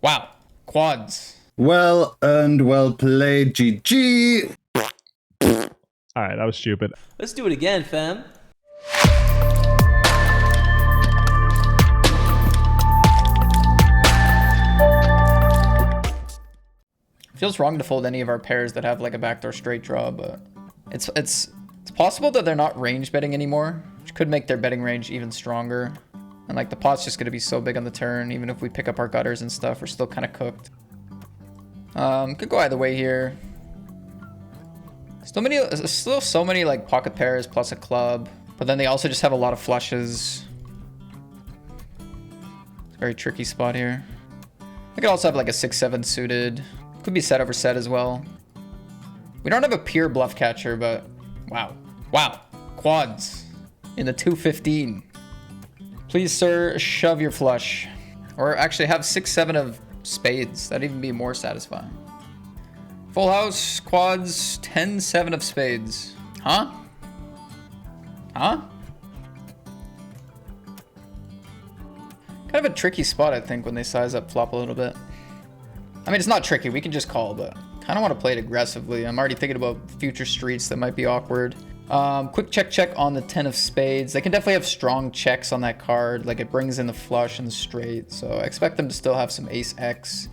Wow. Quads. Well earned, well played, GG. All right, that was stupid. Let's do it again, fam. Feels wrong to fold any of our pairs that have like a backdoor straight draw, but it's possible that they're not range betting anymore, which could make their betting range even stronger. And like the pot's just gonna be so big on the turn, even if we pick up our gutters and stuff, we're still kind of cooked. Could go either way here. Still so many like pocket pairs plus a club, but then they also just have a lot of flushes. It's a very tricky spot here. I could also have like a 6-7 suited. Could be set over set as well. We don't have a pure bluff catcher, but wow. Wow. Quads in the 215. Please, sir, shove your flush. Or actually have 6-7 of spades. That'd even be more satisfying. Full house, quads, 10-7 of spades. Huh? Huh? Kind of a tricky spot, I think, when they size up flop a little bit. I mean, it's not tricky. We can just call, but kind of want to play it aggressively. I'm already thinking about future streets that might be awkward. Quick check on the 10 of spades. They can definitely have strong checks on that card. Like it brings in the flush and the straight. So I expect them to still have some ace X,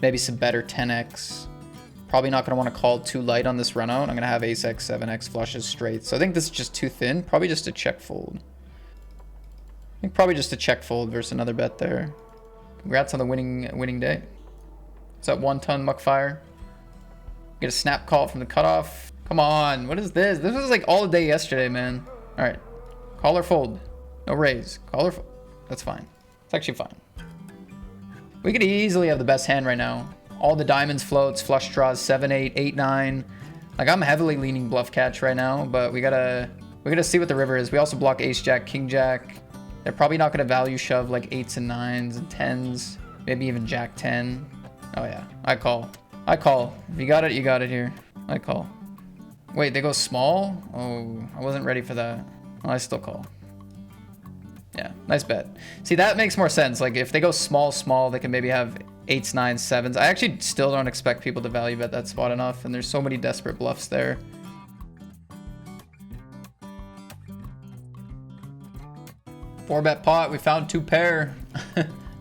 maybe some better 10X. Probably not going to want to call too light on this run out. I'm going to have ace X, 7X flushes straight. So I think this is just too thin. Probably just a check fold. I think probably just a check fold versus another bet there. Congrats on the winning day. What's up, 1 ton muckfire? Get a snap call from the cutoff. Come on, what is this? This was like all day yesterday, man. All right, call or fold. No raise. Call or fold. That's fine. It's actually fine. We could easily have the best hand right now. All the diamonds, floats, flush draws, 7-8, 8-9. Like I'm heavily leaning bluff catch right now, but we gotta see what the river is. We also block ace jack, king jack. They're probably not gonna value shove like 8s and 9s and 10s, maybe even jack 10. Oh yeah, I call. I call. If you got it, you got it here. I call. Wait, they go small? Oh, I wasn't ready for that. Oh, I still call. Yeah, nice bet. See, that makes more sense. Like if they go small, they can maybe have 8s, 9s, 7s. I actually still don't expect people to value bet that spot enough, and there's so many desperate bluffs there. Four bet pot, we found 2 pair.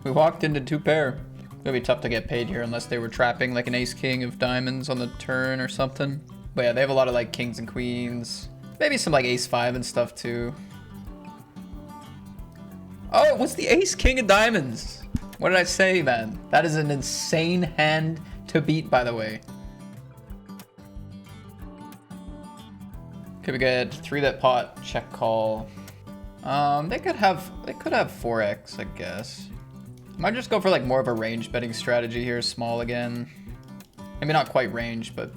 We walked into 2 pair. It'll be tough to get paid here unless they were trapping like an ace king of diamonds on the turn or something. But yeah, they have a lot of like kings and queens. Maybe some like ace 5 and stuff too. Oh, what's the ace king of diamonds? What did I say, man? That is an insane hand to beat, by the way. Could be good. 3 bet pot, check call. They could have 4x, I guess. Might just go for like more of a range betting strategy here, small again. Maybe not quite range, but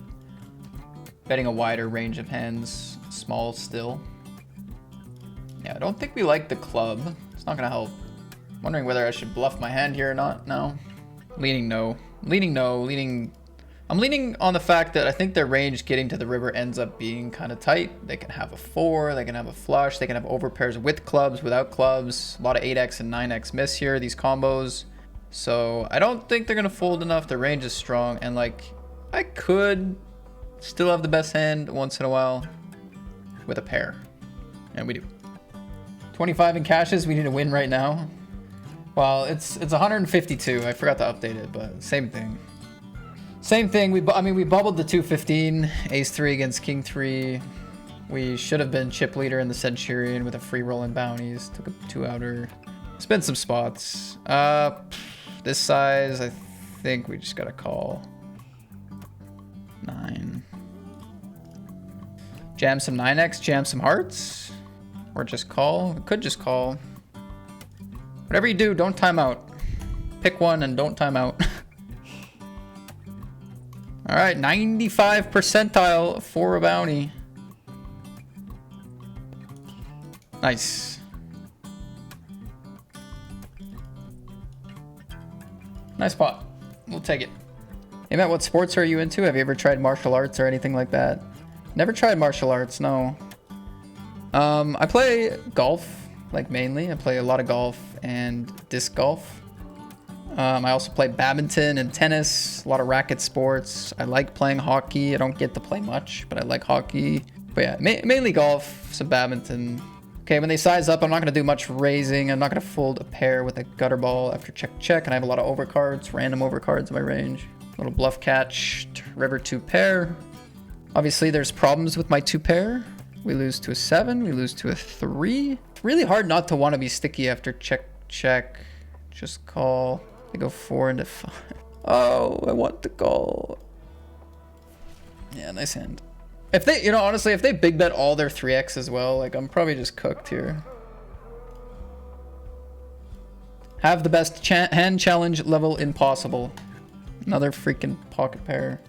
betting a wider range of hands, small still. Yeah, I don't think we like the club. It's not gonna help. I'm wondering whether I should bluff my hand here or not. No. Leaning no. Leaning no. I'm leaning on the fact that I think their range getting to the river ends up being kind of tight. They can have a 4, they can have a flush, they can have overpairs with clubs, without clubs. A lot of 8x and 9x miss here, these combos. So I don't think they're gonna fold enough. The range is strong, and like I could still have the best hand once in a while with a pair. And we do. 25 in cashes, we need to win right now. Well, it's 152. I forgot to update it, but same thing. Same thing. We bubbled the 215, ace 3 against king 3. We should have been chip leader in the Centurion with a free roll in bounties. Took a 2-outer. Spent some spots. This size, I think we just gotta call. 9. Jam some 9x, jam some hearts. Or just call. We could just call. Whatever you do, don't time out. Pick one and don't time out. All right, 95 percentile for a bounty. Nice. Nice pot. We'll take it. Hey Matt, what sports are you into? Have you ever tried martial arts or anything like that? Never tried martial arts, no. I play golf, like mainly. I play a lot of golf and disc golf. I also play badminton and tennis, a lot of racket sports. I like playing hockey. I don't get to play much, but I like hockey. But yeah, mainly golf, some badminton. Okay, when they size up, I'm not gonna do much raising. I'm not gonna fold a pair with a gutter ball after check, and I have a lot of overcards, random overcards in my range. Little bluff catch, river 2 pair. Obviously, there's problems with my 2 pair. We lose to a 7, we lose to a 3. It's really hard not to want to be sticky after check. Just call. They go 4 into 5. Oh, I want to call. Yeah, nice hand. If they, you know, honestly, if they big bet all their 3x as well, like, I'm probably just cooked here. Have the best hand challenge level impossible. Another freaking pocket pair.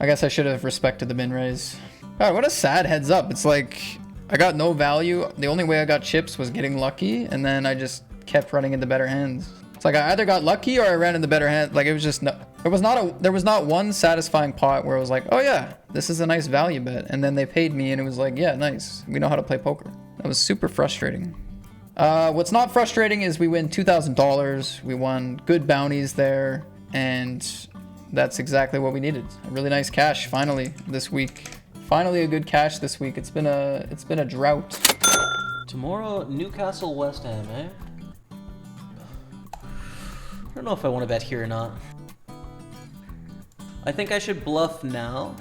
I guess I should have respected the min raise. God, what a sad heads up. It's like, I got no value. The only way I got chips was getting lucky, and then I just kept running into better hands. It's like I either got lucky or I ran into better hands. Like, it was just no, there was not one satisfying pot where it was like, oh yeah, this is a nice value bet. And then they paid me and it was like, yeah, nice. We know how to play poker. That was super frustrating. What's not frustrating is we win $2,000. We won good bounties there, and that's exactly what we needed. A really nice cash finally this week. Finally a good cash this week. It's been a drought. Tomorrow, Newcastle, West Ham, eh? I don't know if I want to bet here or not. I think I should bluff now.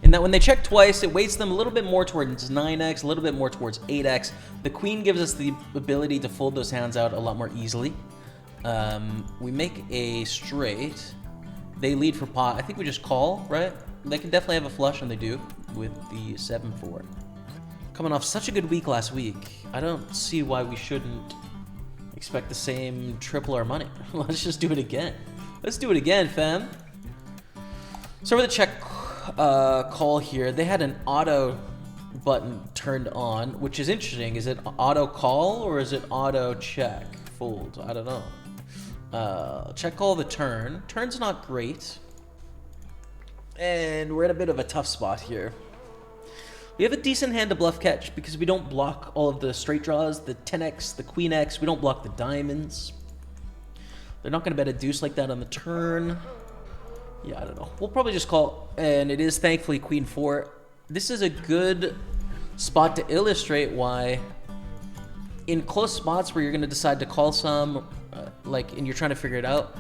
In that when they check twice, it weights them a little bit more towards 9x, a little bit more towards 8x. The queen gives us the ability to fold those hands out a lot more easily. We make a straight. They lead for pot. I think we just call, right? They can definitely have a flush, and they do with the 7-4. Coming off such a good week last week, I don't see why we shouldn't expect the same triple our money. Let's just do it again. Let's do it again, fam. So for the check call here, they had an auto button turned on, which is interesting. Is it auto call or is it auto check fold? I don't know. Check call the turn. Turn's not great. And we're in a bit of a tough spot here. We have a decent hand to bluff catch because we don't block all of the straight draws, the 10x, the queen x. We don't block the diamonds. They're not going to bet a deuce like that on the turn. Yeah, I don't know. We'll probably just call, and it is thankfully queen 4. This is a good spot to illustrate why in close spots where you're going to decide to call some, and you're trying to figure it out,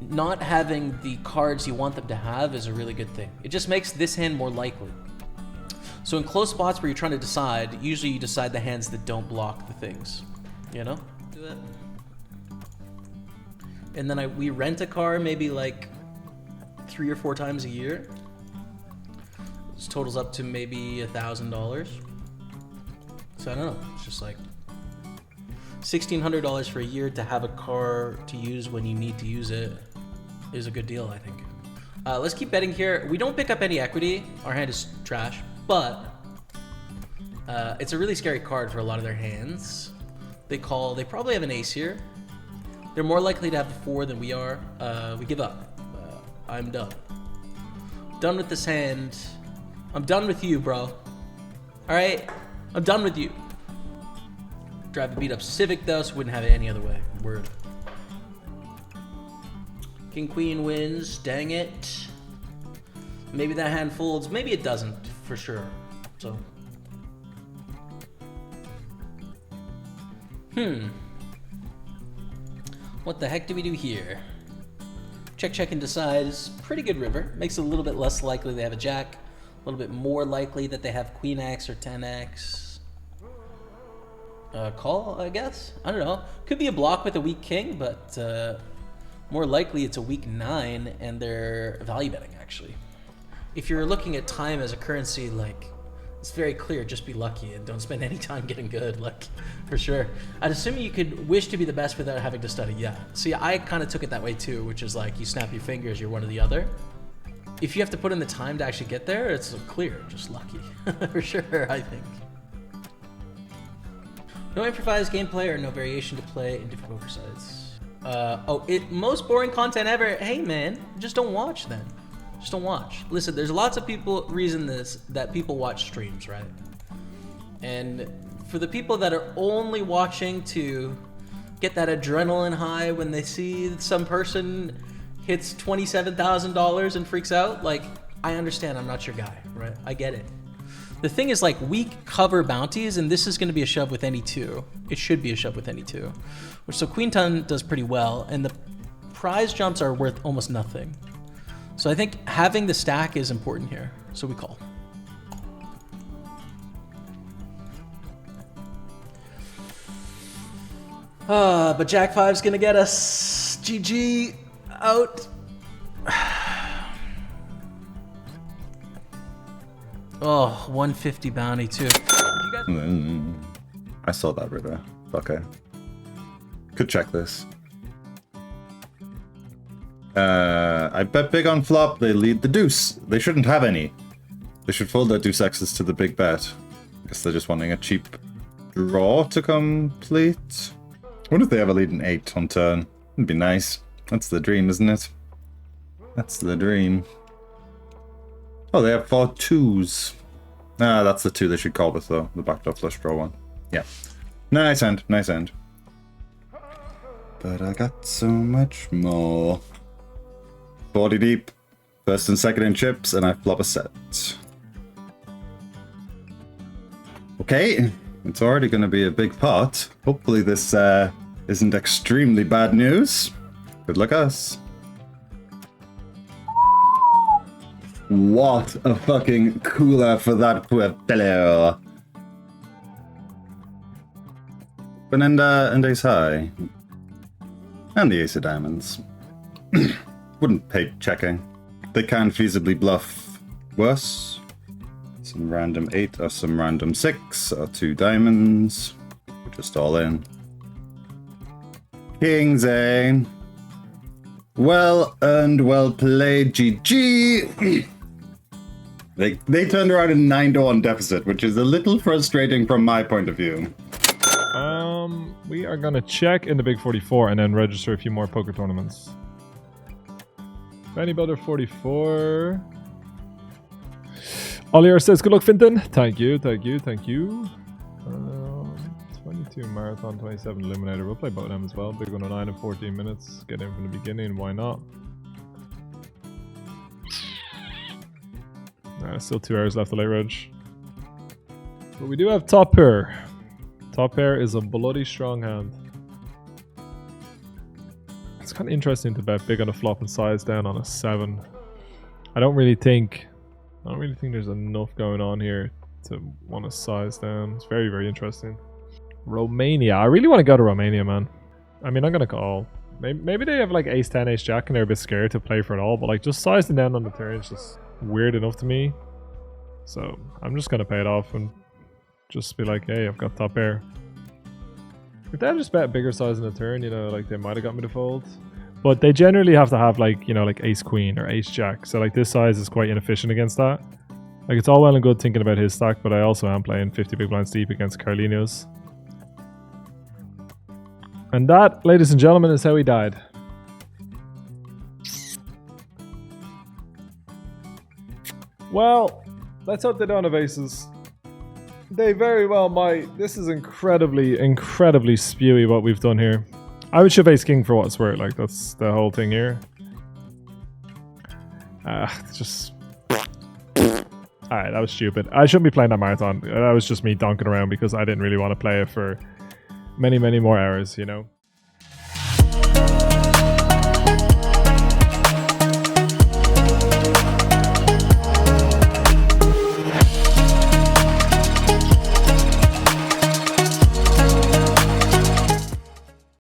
not having the cards you want them to have is a really good thing. It just makes this hand more likely. So in close spots where you're trying to decide, usually you decide the hands that don't block the things, you know? Do that. And then we rent a car maybe like 3 or 4 times a year. This totals up to maybe $1,000. So I don't know, it's just like $1,600 for a year to have a car to use when you need to use it is a good deal, I think. Let's keep betting here. We don't pick up any equity. Our hand is trash, but it's a really scary card for a lot of their hands. They call, they probably have an ace here. They're more likely to have the 4 than we are. We give up. I'm done. Done with this hand. I'm done with you, bro. All right? I'm done with you. Drive the beat up Civic, though, so wouldn't have it any other way. Word. King Queen wins. Dang it. Maybe that hand folds. Maybe it doesn't, for sure. So. What the heck do we do here? Check and decide is pretty good river. Makes it a little bit less likely they have a jack. A little bit more likely that they have queen x or 10x. Call, I guess? I don't know. Could be a block with a weak king, but more likely it's a weak 9 and they're value betting, actually. If you're looking at time as a currency, like, it's very clear, just be lucky and don't spend any time getting good, like, for sure. I'd assume you could wish to be the best without having to study, yeah. See, I kind of took it that way too, which is like, you snap your fingers, you're one or the other. If you have to put in the time to actually get there, it's clear, just lucky, for sure, I think. No improvised gameplay or no variation to play in different poker sites. Most boring content ever. Hey man, just don't watch then. Just don't watch. Listen, there's lots of reason that people watch streams, right? And for the people that are only watching to get that adrenaline high when they see some person hits $27,000 and freaks out. Like, I understand, I'm not your guy, right? I get it. The thing is, like, we cover bounties, and this is going to be a shove with any two. It should be a shove with any two. Which, so Queen 10 does pretty well, and the prize jumps are worth almost nothing. So I think having the stack is important here. So we call. But Jack 5's going to get us. GG out. Oh, 150 bounty too. I saw that river. Okay. Could check this. I bet big on flop. They lead the deuce. They shouldn't have any. They should fold their deuce X's to the big bet. Guess they're just wanting a cheap draw to complete. What if they have a lead in 8 on turn? It'd be nice. That's the dream, isn't it? That's the dream. Oh, they have 4 2s. Ah, that's the 2 they should call with, though. The backdoor flush draw one. Yeah. Nice hand, nice hand. But I got so much more. 40 deep. First and second in chips, and I flop a set. Okay. It's already going to be a big pot. Hopefully this isn't extremely bad news. Good luck us. What a fucking cooler for that poor fellow. Benenda and ace high. And the ace of diamonds. Wouldn't pay checking. They can feasibly bluff worse. Some random 8 or some random 6 or 2 diamonds. We're just all in. Kings, eh? Well earned, well played, GG. They turned around in 9-1 deficit, which is a little frustrating from my point of view. We are gonna check in the big 44 and then register a few more poker tournaments. Benny Butter 44. Oliver says, good luck, Fintan. Thank you, thank you, thank you. 22 Marathon, 27 Eliminator. We'll play both of them as well. Big one on 9 and 14 minutes. Get in from the beginning, why not? Still 2 hours left of late reg. But we do have top pair. Top pair is a bloody strong hand. It's kind of interesting to bet big on a flop and size down on a 7. I don't really think there's enough going on here to want to size down. It's very, very interesting. Romania. I really want to go to Romania, man. I mean, I'm going to call. Maybe they have like ace 10, ace jack, and they're a bit scared to play for it all, but like just sizing down on the turn is just weird enough to me. So I'm just going to pay it off and just be like, hey, I've got top pair. If they just bet a bigger size in the turn, you know, like they might have got me to fold. But they generally have to have like, you know, like ace queen or ace jack. So like this size is quite inefficient against that. Like it's all well and good thinking about his stack, but I also am playing 50 big blinds deep against Carlino's. And that, ladies and gentlemen, is how he died. Well, let's hope they don't have aces. They very well might. This is incredibly, incredibly spewy what we've done here. I would shove ace king for what it's worth. Like, that's the whole thing here. Just... Alright, that was stupid. I shouldn't be playing that marathon. That was just me donking around because I didn't really want to play it for many, many more hours, you know?